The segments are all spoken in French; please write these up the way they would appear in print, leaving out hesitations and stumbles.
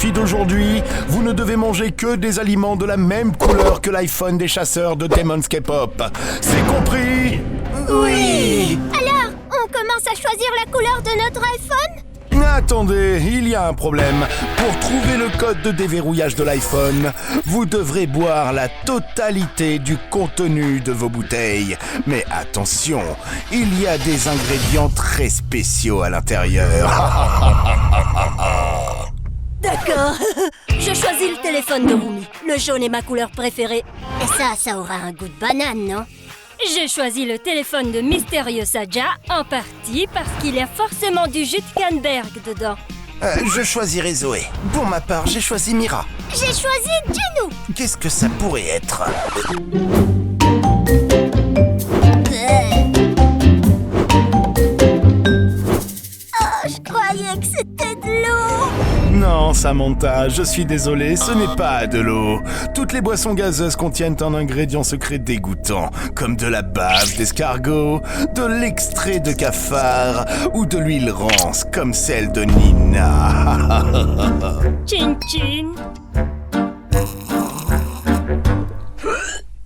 défi d'aujourd'hui, vous ne devez manger que des aliments de la même couleur que l'iPhone des chasseurs de Demon's K-pop. C'est compris? Oui. Alors, on commence à choisir la couleur de notre iPhone? Attendez, il y a un problème. Pour trouver le code de déverrouillage de l'iPhone, vous devrez boire la totalité du contenu de vos bouteilles. Mais attention, il y a des ingrédients très spéciaux à l'intérieur. D'accord. Je choisis le téléphone de Rumi. Le jaune est ma couleur préférée. Et ça aura un goût de banane, non? J'ai choisi le téléphone de Mystérieux Saja, en partie parce qu'il y a forcément du jus de canneberg dedans. Je choisirai Zoé. Pour ma part, j'ai choisi Mira. J'ai choisi Gino. Qu'est-ce que ça pourrait être? Oh, je croyais que c'était de l'eau. Non, Samantha, je suis désolé, ce n'est pas de l'eau. Toutes les boissons gazeuses contiennent un ingrédient secret dégoûtant, comme de la bave d'escargot, de l'extrait de cafard ou de l'huile rance, comme celle de Nina. Chin chin.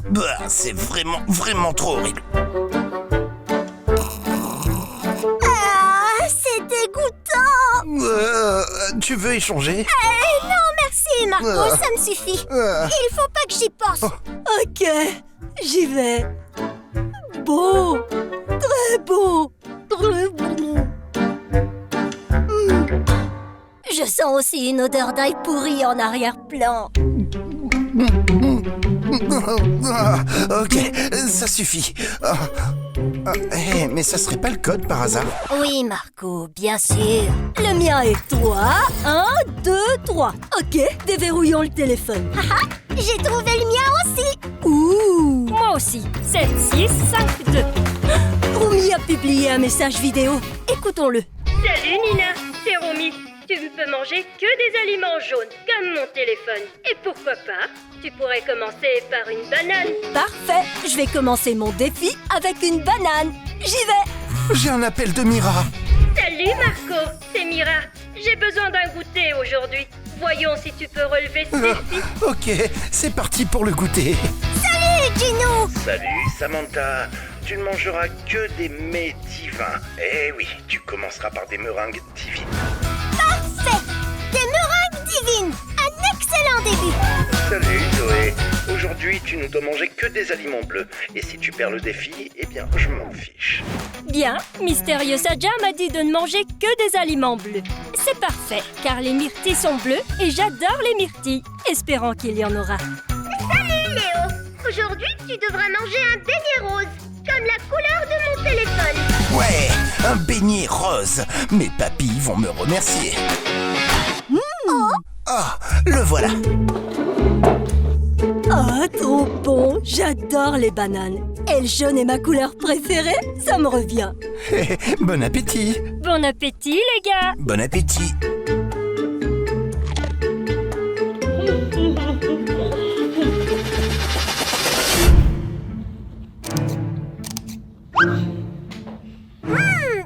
Bah, c'est vraiment trop horrible. C'est dégoûtant. Tu veux échanger? Non, merci, Marco, ça me suffit. Il faut pas que j'y pense. Ok, j'y vais. Beau, très beau, très beau. Je sens aussi une odeur d'ail pourri en arrière-plan. Ok, ça suffit. Mais ça serait pas le code par hasard? Oui, Marco, bien sûr. Le mien est 3, 1, 2, 3. Ok, déverrouillons le téléphone. J'ai trouvé le mien aussi. Ouh. Moi aussi. 7, 6, 5, 2. Rumi a publié un message vidéo. Écoutons-le. Salut Nina, c'est Romy. Tu ne peux manger que des aliments jaunes, comme mon téléphone. Et pourquoi pas, tu pourrais commencer par une banane. Parfait, je vais commencer mon défi avec une banane. J'y vais. J'ai un appel de Mira. Salut Marco, c'est Mira. J'ai besoin d'un goûter aujourd'hui. Voyons si tu peux relever ce défi. Ok, c'est parti pour le goûter. Salut, Gino. Salut Samantha, tu ne mangeras que des mets divins. Eh oui, tu commenceras par des meringues divines. Parfait. Des meringues divines. Un excellent début. Salut Zoé, aujourd'hui tu ne dois manger que des aliments bleus. Et si tu perds le défi, eh bien je m'en fiche. Bien, Mystérieux Saja m'a dit de ne manger que des aliments bleus. C'est parfait, car les myrtilles sont bleues et j'adore les myrtilles. Espérons qu'il y en aura. Salut, Léo. Aujourd'hui, tu devras manger un beignet rose, comme la couleur de mon téléphone. Ouais, un beignet rose. Mes papilles vont me remercier. Ah, le voilà. Oh, trop bon. J'adore les bananes. Et le jaune est ma couleur préférée. Ça me revient. Bon appétit. Bon appétit les gars. Bon appétit.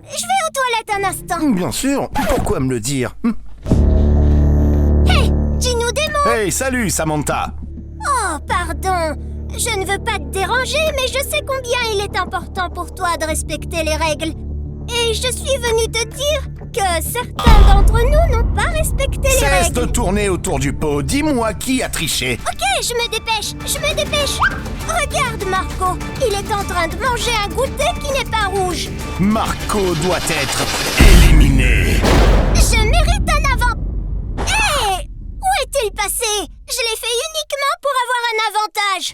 Je vais aux toilettes un instant. Bien sûr, pourquoi me le dire? Hey, dis-nous des mots. Hey, salut Samantha. Oh, pardon. Je ne veux pas te déranger, mais je sais combien il est important pour toi de respecter les règles. Et je suis venue te dire que certains d'entre nous n'ont pas respecté les Cesse règles. de tourner autour du pot. Dis-moi qui a triché. Ok, je me dépêche. Regarde, Marco. Il est en train de manger un goûter qui n'est pas rouge. Marco doit être éliminé. Je mérite un avant... Hé! Où est-il passé? Je l'ai fait uniquement pour avoir un avantage.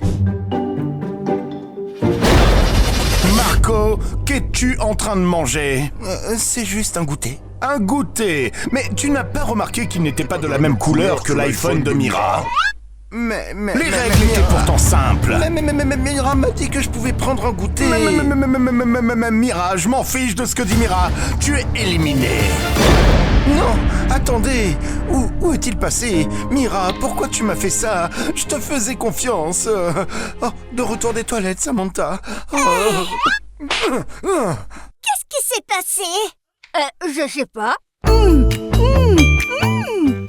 Marco, qu'es-tu en train de manger? C'est juste un goûter. Un goûter? Mais tu n'as pas remarqué qu'il n'était pas de la même couleur que l'iPhone de Mira? Les règles étaient pourtant simples. Mais Mira m'a dit que je pouvais prendre un goûter. Mira, je m'en fiche de ce que dit Mira. Tu es éliminé. Non, attendez. Où est-il passé? Mira, pourquoi tu m'as fait ça? Je te faisais confiance. Oh, de retour des toilettes, Samantha. Qu'est-ce qui s'est passé? Je sais pas.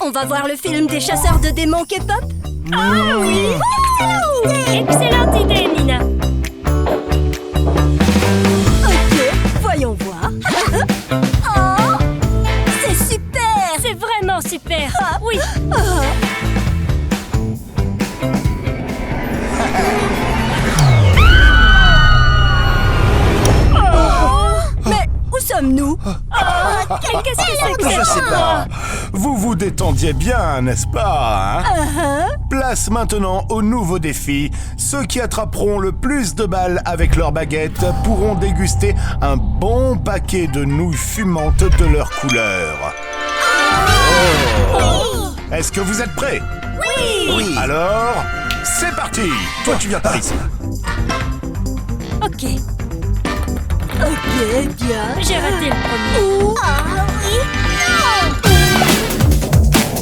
On va voir le film des chasseurs de démons K-pop? Ah oui! Excellente idée, Nina! Ok, voyons voir. Oh, c'est super! C'est vraiment super! Oui! Mais où sommes-nous? Qu'est-ce que c'est que Je ça? sais pas. Vous vous détendiez bien, n'est-ce pas, hein? Place maintenant au nouveau défi. Ceux qui attraperont le plus de balles avec leurs baguettes pourront déguster un bon paquet de nouilles fumantes de leur couleur. Oh. Est-ce que vous êtes prêts? Oui. Alors, c'est parti. Toi, tu viens par ici. Ok, Ok, bien. j'ai raté le premier. Ah oui.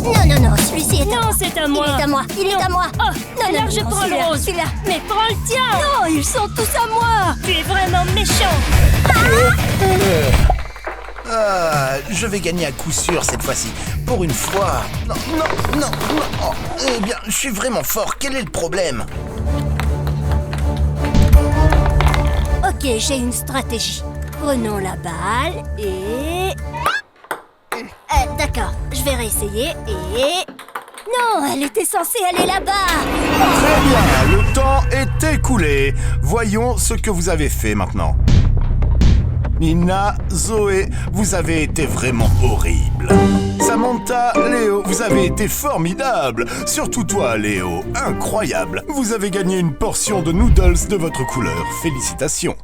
Non, non, non, celui-ci est à Non, moi. c'est à moi! Il est à moi, il est à moi. Oh, Non, alors non, je non, prends le celui-là, rose! celui-là. Mais prends le tien! Oh, ils sont tous à moi. Tu es vraiment méchant! Je vais gagner à coup sûr cette fois-ci. Pour une fois. Non, non, non, non. Oh, eh bien, je suis vraiment fort. Quel est le problème? Ok, j'ai une stratégie. Prenons la balle et... D'accord, je vais réessayer et... Non, elle était censée aller là-bas. Très bien, le temps est écoulé. Voyons ce que vous avez fait maintenant. Nina, Zoé, vous avez été vraiment horrible. Samantha, Léo, vous avez été formidables. Surtout toi, Léo, incroyable. Vous avez gagné une portion de noodles de votre couleur. Félicitations.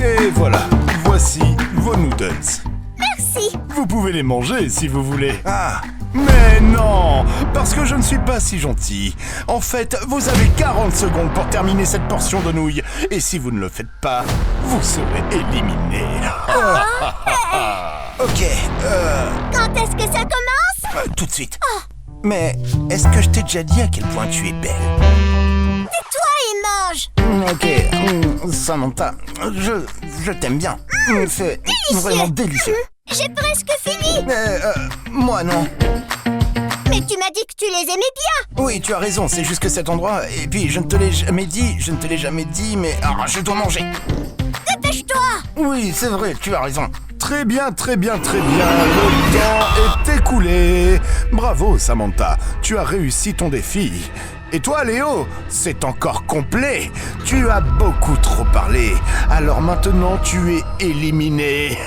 Et voilà, voici vos noodles. Merci. Vous pouvez les manger si vous voulez. Ah, mais non, parce que je ne suis pas si gentil. En fait, vous avez 40 secondes pour terminer cette portion de nouilles. Et si vous ne le faites pas, vous serez éliminé. Ok, Quand est-ce que ça commence? tout de suite. Mais est-ce que je t'ai déjà dit à quel point tu es belle? Tais-toi et mange. Ok, Samantha, je t'aime bien. C'est vraiment délicieux. J'ai presque fini. Moi non. Mais tu m'as dit que tu les aimais bien. Oui, tu as raison, c'est juste que cet endroit... Et puis, je ne te l'ai jamais dit, mais... Ah, je dois manger. Dépêche-toi. Oui, c'est vrai, tu as raison. Très bien, très bien, très bien. Le temps est écoulé. Bravo, Samantha. Tu as réussi ton défi. Et toi, Léo, c'est encore complet. Tu as beaucoup trop parlé. Alors maintenant, tu es éliminé.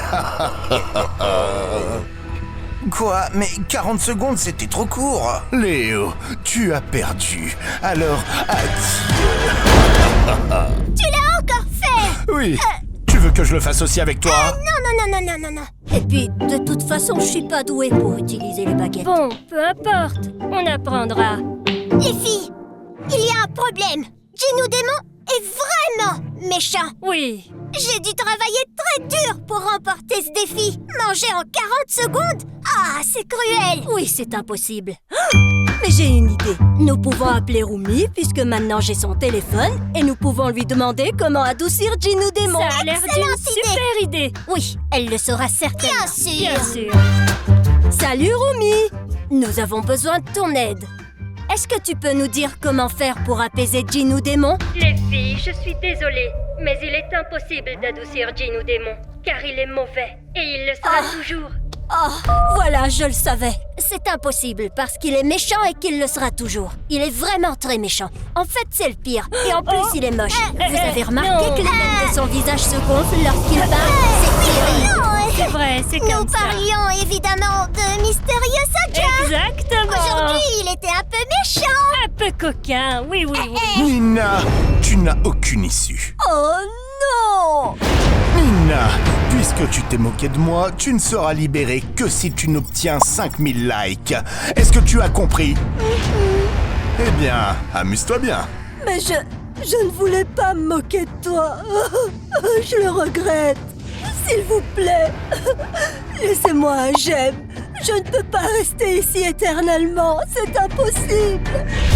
Quoi? Mais 40 secondes, c'était trop court. Léo, tu as perdu. Alors, adieu. Tu l'as encore fait. Oui. Tu veux que je le fasse aussi avec toi? Non. Et puis, de toute façon, je suis pas douée pour utiliser les baguettes. Bon, peu importe, on apprendra. Les filles, il y a un problème. Gino Démon est vraiment méchant. Oui, J'ai dû travailler très dur pour remporter ce défi. Manger en 40 secondes? Ah, c'est cruel. Oui, c'est impossible. Mais j'ai une idée. Nous pouvons appeler Rumi puisque maintenant j'ai son téléphone et nous pouvons lui demander comment adoucir Gino Démon. ça a l'air d'une excellente super idée. Oui, elle le saura certainement. Bien sûr. Bien sûr. Salut Rumi. Nous avons besoin de ton aide. Est-ce que tu peux nous dire comment faire pour apaiser Gino Démon? Les filles, je suis désolée, mais il est impossible d'adoucir Gino Démon, car il est mauvais, et il le sera toujours. Oh, voilà, je le savais. C'est impossible parce qu'il est méchant et qu'il le sera toujours. Il est vraiment très méchant. En fait, c'est le pire. Et en plus, il est moche. Vous avez remarqué non. que les veines de son visage se gonflent lorsqu'il parle? C'est terrible. C'est vrai, c'est Nous comme ça. parlions évidemment de Mystérieux Saja. Exactement. Aujourd'hui, il était un peu méchant. Un peu coquin, oui. Nina, tu n'as aucune issue. Oh non! Nina, puisque tu t'es moqué de moi, tu ne seras libérée que si tu n'obtiens 5000 likes. Est-ce que tu as compris? Eh bien, amuse-toi bien. Mais je ne voulais pas me moquer de toi. Je le regrette. S'il vous plaît, laissez-moi un j'aime. Je ne peux pas rester ici éternellement. C'est impossible.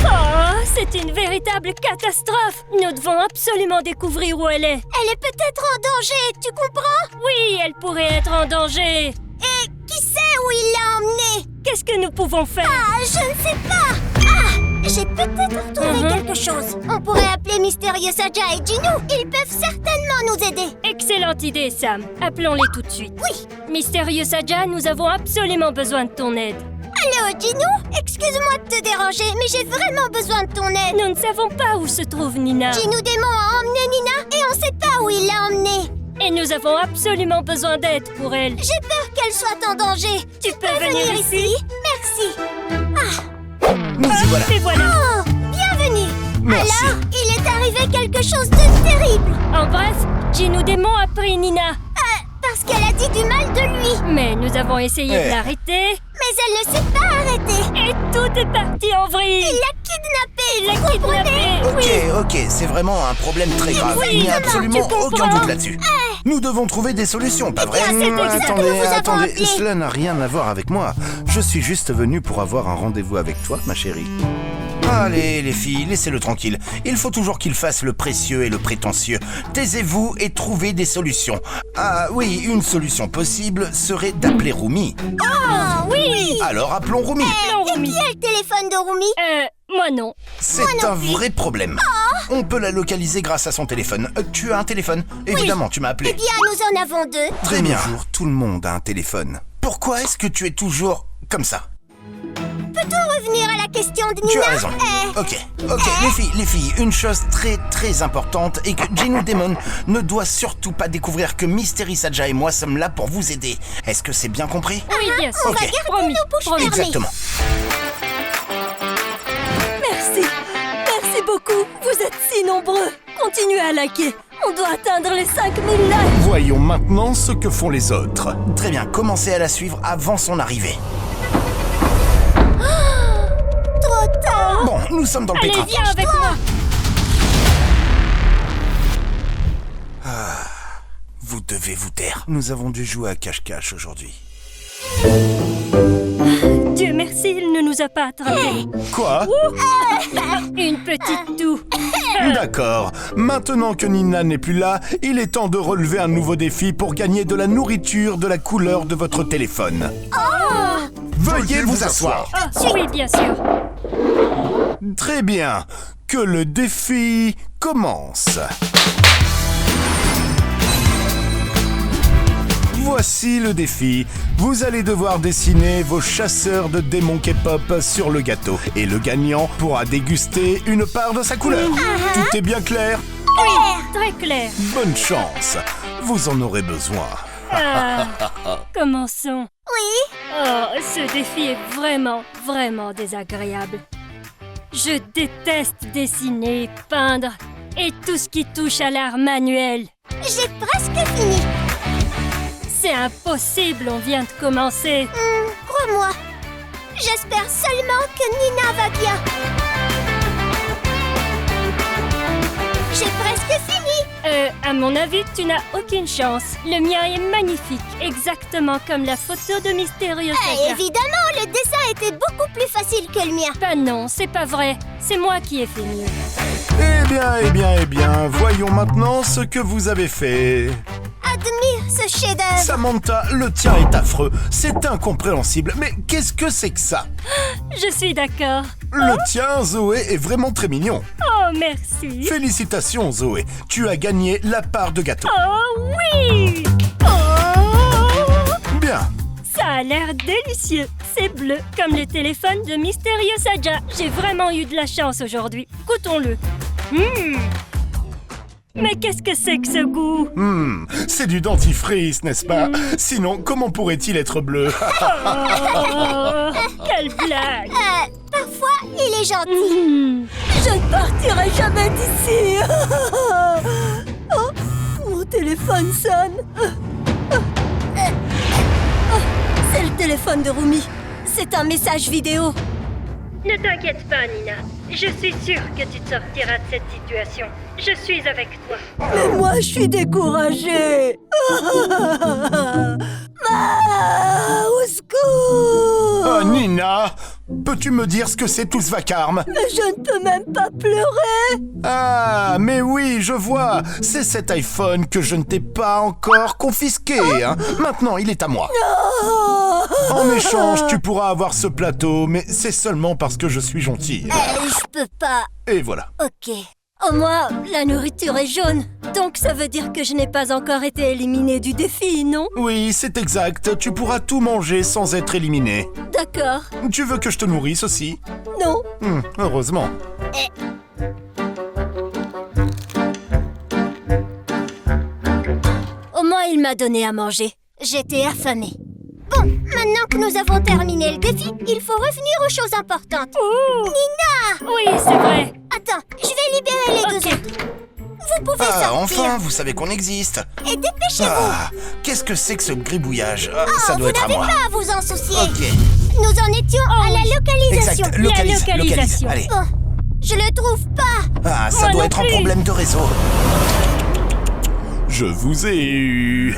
Oh, c'est une véritable catastrophe. Nous devons absolument découvrir où elle est. Elle est peut-être en danger, tu comprends? Oui, elle pourrait être en danger. Et qui sait où il l'a emmené? Qu'est-ce que nous pouvons faire? Ah, je ne sais pas. Ah, j'ai peut-être retrouvé quelque chose. On pourrait appeler Mystérieux Saja et Gino. Ils peuvent certainement nous aider. Excellente idée, Sam. Appelons-les tout de suite. Oui. Mystérieux Saja, nous avons absolument besoin de ton aide. Allô, Gino? Excuse-moi de te déranger, mais j'ai vraiment besoin de ton aide. Nous ne savons pas où se trouve Nina. Gino Démon a emmené Nina et on sait pas où il l'a emmenée. Et nous avons absolument besoin d'aide pour elle. J'ai peur qu'elle soit en danger. Tu peux venir ici? Merci. Nous y voilà. Et voilà. Oh, bienvenue. Merci. Alors, il est arrivé quelque chose de terrible. En bref, Gino Démon a pris Nina. Parce qu'elle a dit du mal de lui. Mais nous avons essayé Eh. de l'arrêter. Mais elle ne s'est pas arrêtée. Et tout est parti en vrille. Il l'a kidnappée. Il l'a kidnappée. Ok, c'est vraiment un problème très grave. Il n'y a absolument tu comprends. aucun doute là-dessus. Nous devons trouver des solutions, pas vrai? bien, c'est exact que nous vous avons Attendez, appelé. cela n'a rien à voir avec moi. Je suis juste venu pour avoir un rendez-vous avec toi, ma chérie. Allez, les filles, laissez-le tranquille. Il faut toujours qu'il fasse le précieux et le prétentieux. Taisez-vous et trouvez des solutions. Ah oui, une solution possible serait d'appeler Rumi. Oh, oui. Alors appelons Rumi. Non, Et Rumi. qui a le téléphone de Rumi? Moi non. C'est un vrai problème. On peut la localiser grâce à son téléphone. Tu as un téléphone? Évidemment, tu m'as appelé. Eh bien, nous en avons deux. Très bien. Tout le monde a un téléphone. Pourquoi est-ce que tu es toujours comme ça? Peut-on revenir à la question de Nina? Tu as raison. Ok, les filles, une chose très importante est que Gino Démon ne doit surtout pas découvrir que Mystery Saja et moi sommes là pour vous aider. Est-ce que c'est bien compris? Oui, bien sûr. On va Ok. garder Promis, nos bouches promis. fermées. Exactement. Merci. Merci beaucoup. Vous êtes si nombreux. Continuez à liker. On doit atteindre les 5000 likes. Voyons maintenant ce que font les autres. Très bien, commencez à la suivre avant son arrivée. Trop tard. Bon, nous sommes dans le Allez, pétrin. viens avec moi. Vous devez vous taire. Nous avons dû jouer à cache-cache aujourd'hui. Dieu merci, il ne nous a pas attrapés. Quoi? Une petite toux. D'accord. Maintenant que Nina n'est plus là, il est temps de relever un nouveau défi pour gagner de la nourriture de la couleur de votre téléphone. Veuillez vous asseoir. Ah, oui, bien sûr. Très bien. Que le défi commence. Voici le défi. Vous allez devoir dessiner vos chasseurs de démons K-pop sur le gâteau. Et le gagnant pourra déguster une part de sa couleur. Tout est bien clair? Très clair. Bonne chance. Vous en aurez besoin. Ah, commençons. Oui. Oh, ce défi est vraiment désagréable. Je déteste dessiner, peindre et tout ce qui touche à l'art manuel. J'ai presque fini. C'est impossible, on vient de commencer. Crois-moi. J'espère seulement que Nina va bien. J'ai presque fini. À mon avis, tu n'as aucune chance. Le mien est magnifique, exactement comme la photo de Mystérieux Saga. Évidemment, le dessin était beaucoup plus facile que le mien. Bah non, c'est pas vrai. C'est moi qui ai fait mieux. Eh bien, voyons maintenant ce que vous avez fait. Admire ce chef-d'œuvre. Samantha, le tien est affreux. C'est incompréhensible. Mais qu'est-ce que c'est que ça? Je suis d'accord. Le tien, Zoé, est vraiment très mignon. Oh, merci. Félicitations, Zoé. Tu as gagné la part de gâteau. Oh oui. Oh, Bien. ça a l'air délicieux. C'est bleu, comme le téléphone de Mystérieux Saja. J'ai vraiment eu de la chance aujourd'hui. Goûtons-le. Mais qu'est-ce que c'est que ce goût? C'est du dentifrice, n'est-ce pas? Sinon, comment pourrait-il être bleu? Oh, quelle blague. Parfois, il est gentil. Je ne partirai jamais d'ici. Oh, mon téléphone sonne. C'est le téléphone de Rumi. C'est un message vidéo. Ne t'inquiète pas, Nina. Je suis sûre que tu te sortiras de cette situation. Je suis avec toi. Mais moi, je suis découragée. Au secours. Oh, Nina! Peux-tu me dire ce que c'est tout ce vacarme? Mais je ne peux même pas pleurer. Ah, mais oui, je vois. C'est cet iPhone que je ne t'ai pas encore confisqué. Hein. Maintenant, il est à moi. Oh. En échange, tu pourras avoir ce plateau, mais c'est seulement parce que je suis gentil. Je peux pas. Et voilà. Ok. Au moins, la nourriture est jaune. Donc ça veut dire que je n'ai pas encore été éliminée du défi, non? Oui, c'est exact. Tu pourras tout manger sans être éliminé. D'accord. Tu veux que je te nourrisse aussi? Non. Heureusement. Au moins, il m'a donné à manger. J'étais affamée. Bon, maintenant que nous avons terminé le défi, il faut revenir aux choses importantes. Nina! Oui, c'est vrai. Attends, je vais libérer les deux autres. Vous pouvez Ah, sortir. enfin, vous savez qu'on existe. Et dépêchez-vous. Ah, qu'est-ce que c'est que ce gribouillage? Ça vous doit être à n'avez moi. pas à vous en soucier. Ok. Nous en étions à la localisation. Exact, localise. localisation. Allez. Bon, je le trouve pas. Ah, ça Moi doit non être un plus. problème de réseau. Je vous ai eu.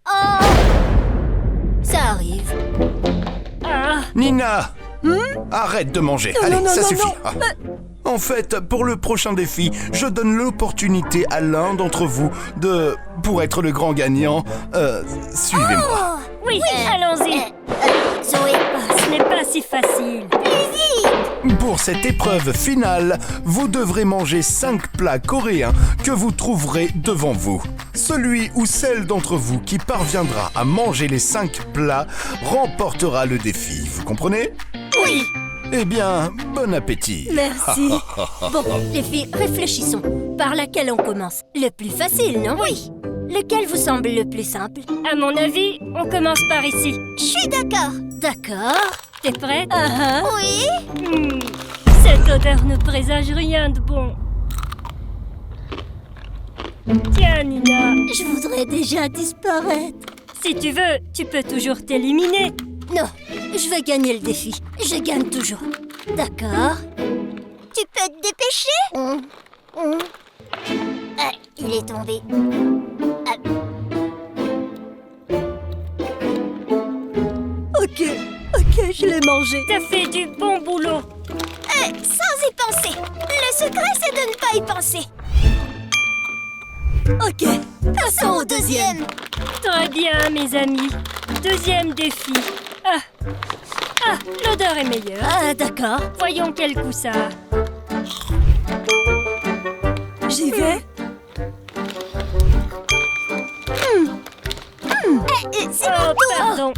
Oh, Ça arrive. Ah, Nina, arrête de manger. Allez, non, ça non, suffit. non. Ah. En fait, pour le prochain défi, je donne l'opportunité à l'un d'entre vous pour être le grand gagnant. Suivez-moi. oui, allons-y. Zoé, Ah, ce n'est pas si facile. Pour cette épreuve finale, vous devrez manger 5 plats coréens que vous trouverez devant vous. Celui ou celle d'entre vous qui parviendra à manger les 5 plats remportera le défi. Vous comprenez? Oui. Eh bien, bon appétit. Merci. Bon, les filles, réfléchissons. Par laquelle on commence? Le plus facile, non? Oui. Lequel vous semble le plus simple? À mon avis, on commence par ici. je suis d'accord. D'accord. T'es prête? Oui. Cette odeur ne présage rien de bon. Tiens, Nina. Je voudrais déjà disparaître. Si tu veux, tu peux toujours t'éliminer. Non, je vais gagner le défi. Je gagne toujours. D'accord. Tu peux te dépêcher? Il est tombé. Ok, je l'ai mangé. T'as fait du bon boulot. Sans y penser. Le secret, c'est de ne pas y penser. Ok, passons au deuxième. Très bien, mes amis. Deuxième défi. Ah, l'odeur est meilleure. Ah, d'accord. Voyons quel goût ça a. J'y vais. C'est Oh, mon tour. pardon.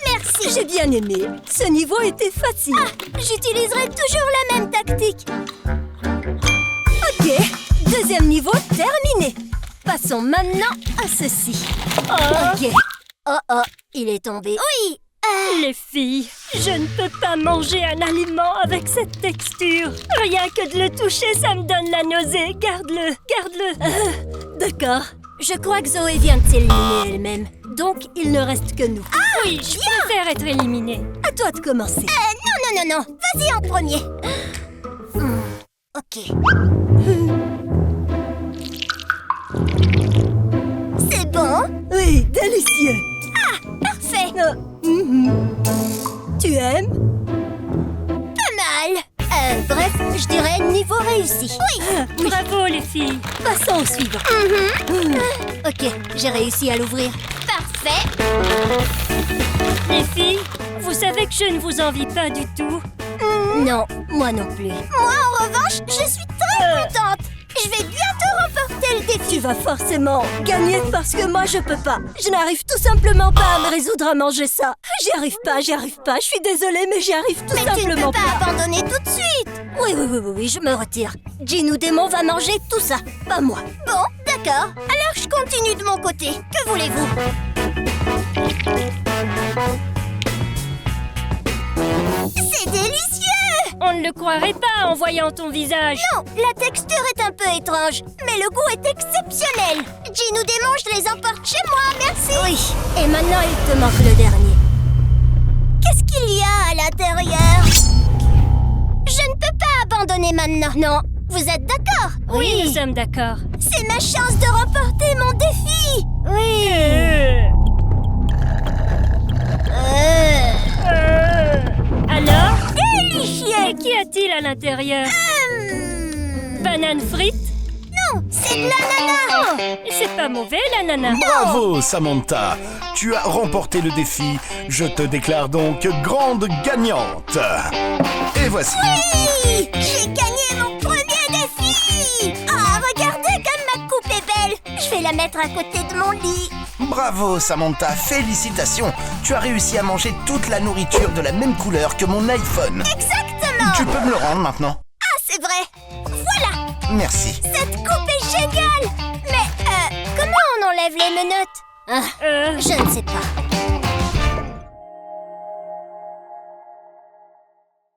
Merci. J'ai bien aimé. Ce niveau était facile. J'utiliserai toujours la même tactique. Ok, deuxième niveau terminé. Passons maintenant à ceci. Ok. Oh, il est tombé. Oui. Les filles, je ne peux pas manger un aliment avec cette texture. Rien que de le toucher, ça me donne la nausée. Garde-le, garde-le. D'accord. Je crois que Zoé vient de s'éliminer elle-même. Donc, il ne reste que nous. Oui, je préfère être éliminée. À toi de commencer. Non. Vas-y en premier. Ok. C'est bon? Oui, délicieux. Parfait. Tu aimes? Pas mal. Bref, je dirais niveau réussi. Oui. Bravo, les filles. Passons au suivant. Ok, j'ai réussi à l'ouvrir. Parfait. Les filles, vous savez que je ne vous envie pas du tout. Non, moi non plus. Moi, en revanche, je suis très contente. Je vais bientôt remporter le défi. Tu vas forcément gagner parce que moi je peux pas. Je n'arrive tout simplement pas à me résoudre à manger ça. J'y arrive pas. Je suis désolée, mais j'y arrive tout Mais tu ne simplement peux pas abandonner tout de suite. Oui, je me retire. Jin ou Démon va manger tout ça, pas moi. Bon, d'accord. Alors je continue de mon côté. Que voulez-vous? C'est délicieux! On ne le croirait pas en voyant ton visage. Non, la texture est un peu étrange, mais le goût est exceptionnel. Jin ou Démon, je les emporte chez moi, merci. Oui, et maintenant il te manque le dernier. Qu'est-ce qu'il y a à l'intérieur? Je ne peux pas abandonner maintenant. Non, vous êtes d'accord? Oui, nous sommes d'accord. C'est ma chance de remporter mon défi. Oui. a-t-il à l'intérieur? Banane frite? Non, c'est de l'ananas. Oh, c'est pas mauvais l'ananas. Bravo, Samantha. Tu as remporté le défi. Je te déclare donc grande gagnante. Et voici. Oui, j'ai gagné mon premier défi. Ah, regardez comme ma coupe est belle. Je vais la mettre à côté de mon lit. Bravo Samantha, félicitations. Tu as réussi à manger toute la nourriture de la même couleur que mon iPhone. Exactement. Tu peux me le rendre maintenant? Ah, c'est vrai. Voilà. Merci. Cette coupe est géniale. Mais, comment on enlève les menottes? Ah, je ne sais pas.